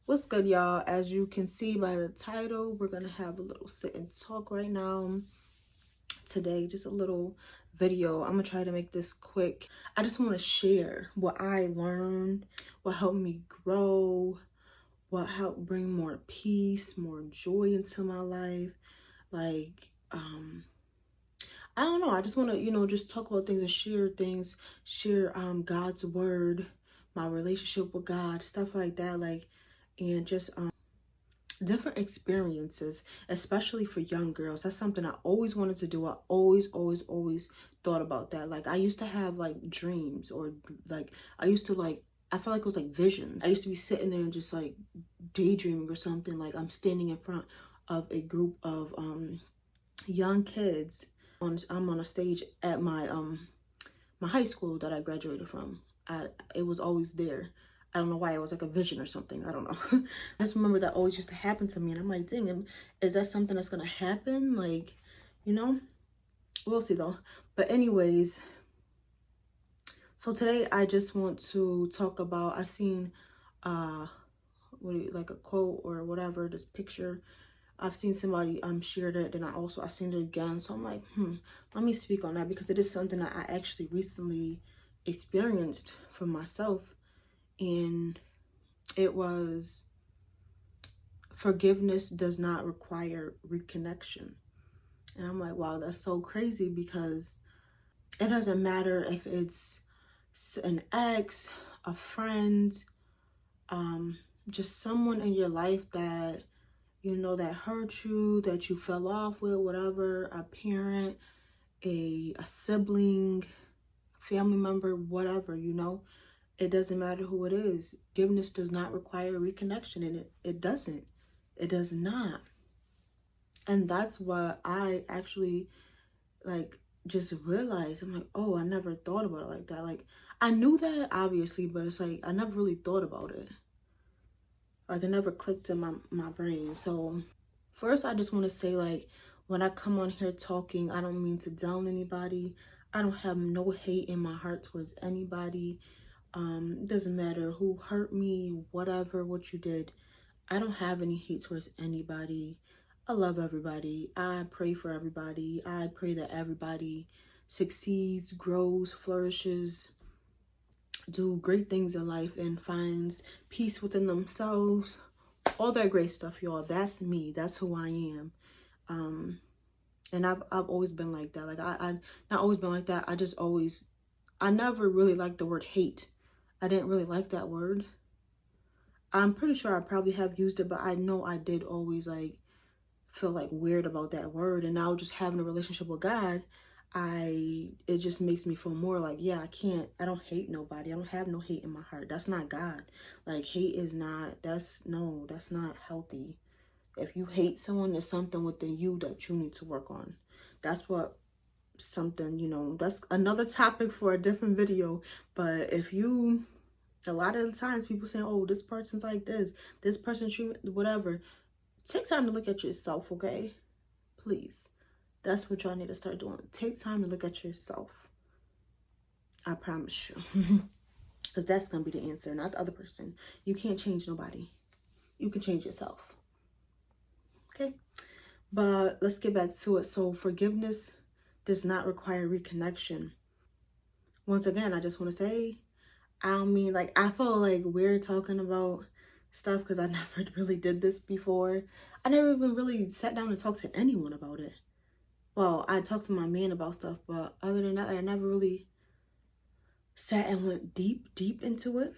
What's good, y'all? As you can see by the title, we're gonna have a little sit and talk right now. Today, just a little video. I'm gonna try to make this quick. I just want to share what I learned, what helped me grow, what helped bring more peace, more joy into my life. Like, I don't know. I just want to, just talk about things and share things, share God's word, my relationship with God, stuff like that. Like, and just different experiences, especially for young girls. That's something I always wanted to do. I always thought about that. Like, I used to have like dreams, or like I used to like, I felt like it was like visions. I used to be sitting there and just like daydreaming or something. Like, I'm standing in front of a group of young kids. I'm on a stage at my high school that I graduated from. It was always there. I don't know why. It was like a vision or something. I don't know. I just remember that always used to happen to me. And I'm like, dang, is that something that's going to happen? Like, you know, we'll see though. But anyways, so today I just want to talk about, I seen, like a quote or whatever, this picture. I've seen somebody shared it, and I seen it again. So I'm like, let me speak on that, because it is something that I actually recently experienced for myself. And it was, forgiveness does not require reconnection. And I'm like, wow, that's so crazy, because it doesn't matter if it's an ex, a friend, just someone in your life that that hurt you, that you fell off with, whatever, a parent, a sibling, family member, whatever, it doesn't matter who it is. Forgiveness does not require reconnection, and it doesn't. It does not. And that's what I actually like just realized. I'm like, oh, I never thought about it like that. Like, I knew that obviously, but it's like I never really thought about it. Like, it never clicked in my brain. So first, I just want to say, like, when I come on here talking, I don't mean to down anybody. I don't have no hate in my heart towards anybody. It doesn't matter who hurt me, whatever, what you did. I don't have any hate towards anybody. I love everybody. I pray for everybody. I pray that everybody succeeds, grows, flourishes, do great things in life, and finds peace within themselves. All that great stuff, y'all. That's me. That's who I am. And I've always been like that. Like, I not always been like that. I never really liked the word hate. I didn't really like that word. I'm pretty sure I probably have used it, but I know I did always like feel like weird about that word. And now, just having a relationship with God, it just makes me feel more like, yeah, I don't hate nobody. I don't have no hate in my heart. That's not God. Like, hate is not, that's not healthy. If you hate someone, there's something within you that you need to work on. That's what that's another topic for a different video. But a lot of the times people say, oh, this person's like this person treat whatever. Take time to look at yourself, okay? Please. That's what y'all need to start doing. Take time to look at yourself. I promise you. Because that's going to be the answer, not the other person. You can't change nobody. You can change yourself. Okay? But let's get back to it. So forgiveness does not require reconnection. Once again, I just want to say, I don't mean, like, I feel like we're talking about stuff because I never really did this before. I never even really sat down and talked to anyone about it. Well, I talked to my man about stuff, but other than that, I never really sat and went deep into it,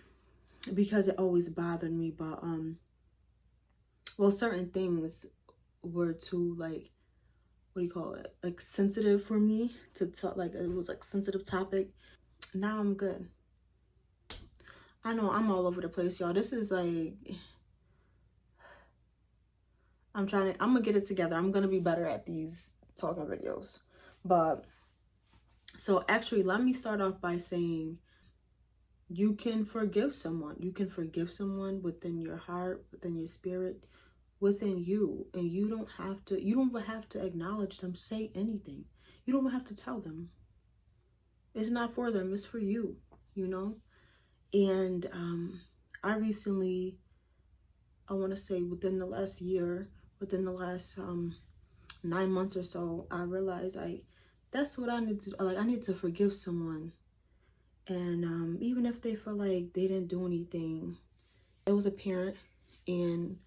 because it always bothered me. But well, certain things were too, like, what do you call it, like, sensitive for me to talk. Like, it was like sensitive topic. Now I'm good. I know I'm all over the place, y'all. This is like, I'm gonna get it together. I'm gonna be better at these talking videos. But so actually, let me start off by saying, you can forgive someone. You can forgive someone within your heart, within your spirit, within you. And you don't have to acknowledge them, say anything. You don't have to tell them. It's not for them, it's for you, And I recently I want to say within the last year, within the last 9 months or so, I realized that's what I need to, like, I need to forgive someone. And even if they feel like they didn't do anything, it was a parent, and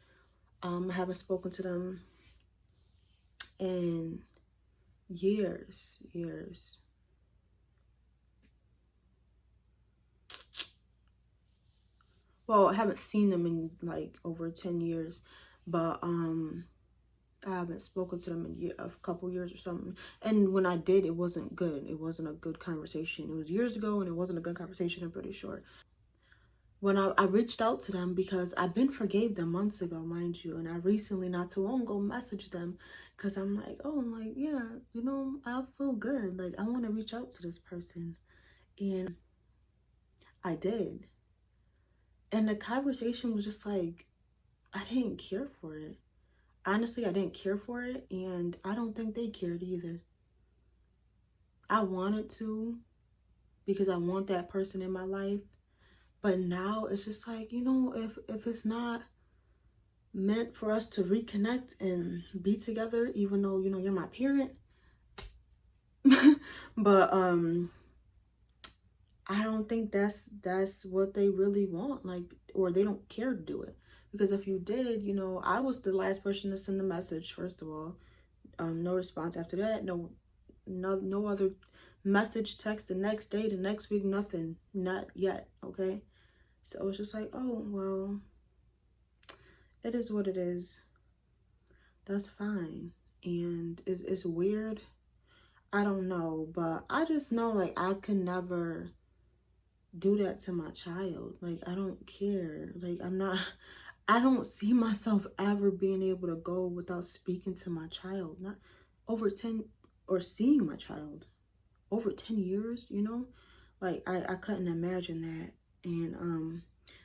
I haven't spoken to them in years. Well, I haven't seen them in like over 10 years, but I haven't spoken to them in a couple years or something. And when I did, it wasn't good. It wasn't a good conversation. It was years ago, and it wasn't a good conversation, I'm pretty sure. When I reached out to them, because I've been forgave them months ago, mind you, and I recently, not too long ago, messaged them because I'm like, oh, I'm like, yeah, I feel good. Like, I want to reach out to this person. And I did. And the conversation was just like, I didn't care for it. Honestly, I didn't care for it, and I don't think they cared either. I wanted to, because I want that person in my life. But now it's just like, if it's not meant for us to reconnect and be together, even though, you're my parent. But I don't think that's what they really want, like, or they don't care to do it. Because if you did, I was the last person to send the message, first of all. No response after that. No other message, text the next day, the next week, nothing. Not yet, okay? So it's just like, oh, well, it is what it is. That's fine. And it's weird. I don't know, but I just know, like, I could never do that to my child. Like, I don't care. Like, I don't see myself ever being able to go without speaking to my child. Not over 10, or seeing my child over 10 years, Like, I couldn't imagine that. And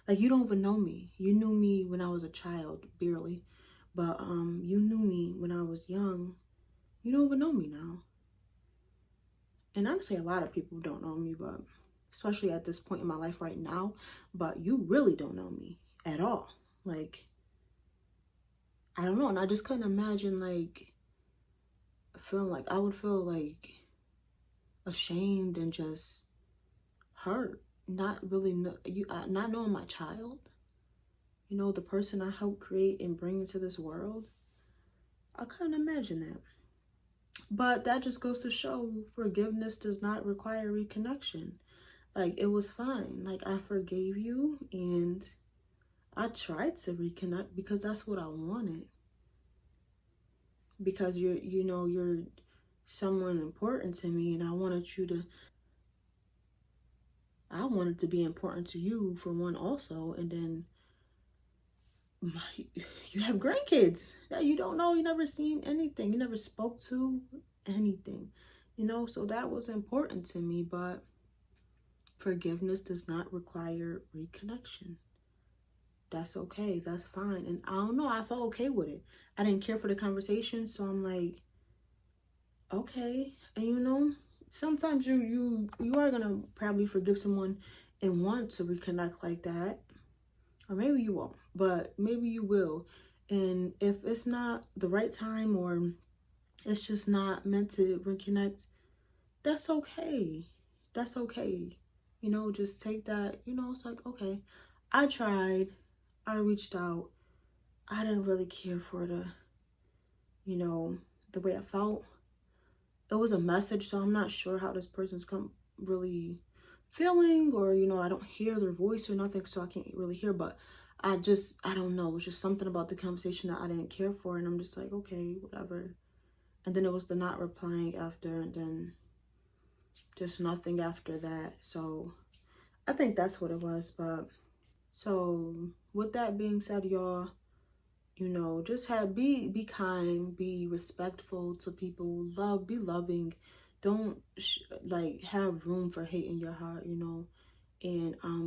like, you don't even know me. You knew me when I was a child, barely. But you knew me when I was young. You don't even know me now. And honestly, a lot of people don't know me, but especially at this point in my life right now, but you really don't know me at all. Like, I don't know. And I just couldn't imagine, like, feeling like I would feel like ashamed and just hurt, not really not knowing my child, the person I helped create and bring into this world. I couldn't imagine that. But that just goes to show forgiveness does not require reconnection. Like, it was fine. Like, I forgave you, and I tried to reconnect because that's what I wanted. Because you're someone important to me, and I wanted to be important to you, for one, also. And then you have grandkids that you don't know, you never seen anything, you never spoke to anything, so that was important to me. But forgiveness does not require reconnection. That's okay. That's fine. And I don't know, I felt okay with it. I didn't care for the conversation, so I'm like, okay. And sometimes you are gonna probably forgive someone and want to reconnect like that, or maybe you won't, but maybe you will. And if it's not the right time, or it's just not meant to reconnect, that's okay. That's okay. Just take that, it's like, okay, I tried, I reached out, I didn't really care for the way I felt. It was a message, so I'm not sure how this person's really feeling, or, I don't hear their voice or nothing, so I can't really hear, but I don't know. It was just something about the conversation that I didn't care for, and I'm just like, okay, whatever. And then it was the not replying after, and then just nothing after that. So I think that's what it was. But so with that being said, y'all, just be kind, be respectful to people, be loving. Don't have room for hate in your heart, and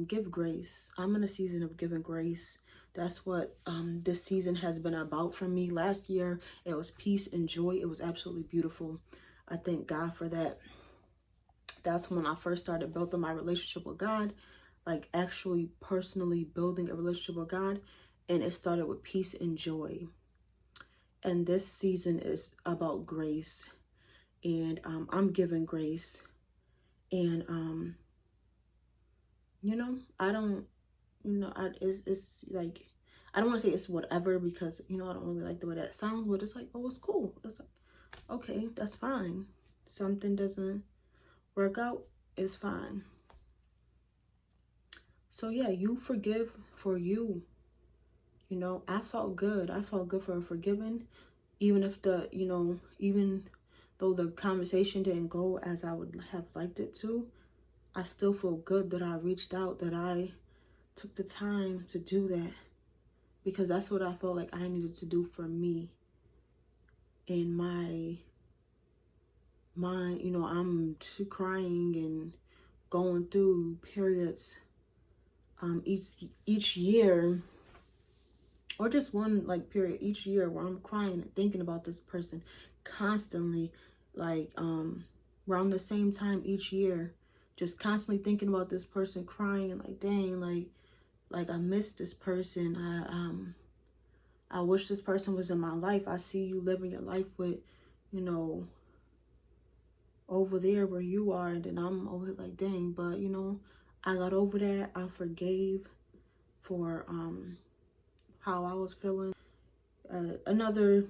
give grace. I'm in a season of giving grace. That's what this season has been about for me. Last year, it was peace and joy. It was absolutely beautiful. I thank God for that. That's when I first started building my relationship with God, like actually personally building a relationship with God. and it started with peace and joy. And this season is about grace, and I'm giving grace. And I don't, it's like, I don't want to say it's whatever, because I don't really like the way that sounds, but it's like, oh, it's cool. It's like, okay, that's fine. Something doesn't work out, it's fine. So yeah, you forgive for you. I felt good. I felt good for forgiving, even if even though the conversation didn't go as I would have liked it to. I still feel good that I reached out, that I took the time to do that, because that's what I felt like I needed to do for me. In my mind, I'm crying and going through periods each year, or just one like period each year, where I'm crying and thinking about this person constantly, like around the same time each year, just constantly thinking about this person, crying and like, dang, like I miss this person. I wish this person was in my life. I see you living your life with, over there where you are, and then I'm over like, dang. But I got over that. I forgave for how I was feeling. Another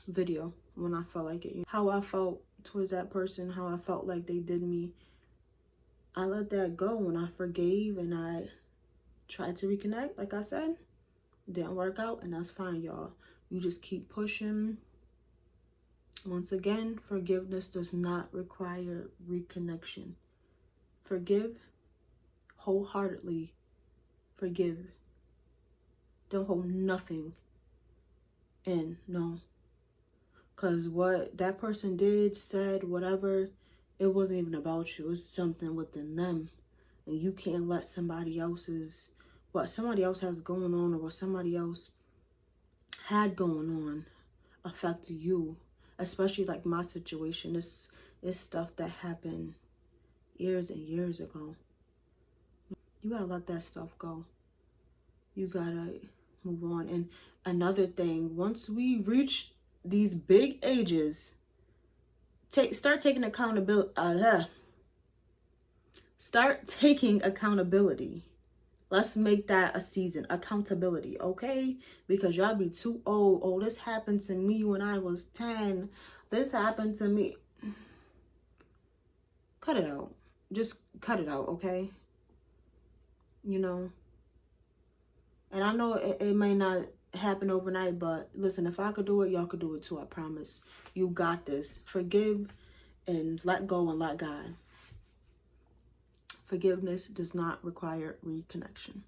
video when I felt like it, how I felt towards that person, how I felt like they did me. I let that go and I forgave, and I tried to reconnect. Like I said, it didn't work out, and that's fine, y'all. You just keep pushing. Once again, forgiveness does not require reconnection. Forgive wholeheartedly. Forgive. Don't hold nothing in, no. Because what that person did, said, whatever, it wasn't even about you. It's something within them. And you can't let what somebody else has going on, or what somebody else had going on, affect you. Especially like my situation. This is stuff that happened years and years ago. You gotta let that stuff go. You gotta move on. And another thing, once we reach these big ages, start taking accountability. Start taking accountability. Let's make that a season. Accountability, okay? Because y'all be too old. Oh, this happened to me when I was 10. This happened to me. Cut it out. Just cut it out, okay? And I know it may not happen overnight, but listen, if I could do it, y'all could do it too, I promise. You got this. Forgive and let go and let God. Forgiveness does not require reconnection.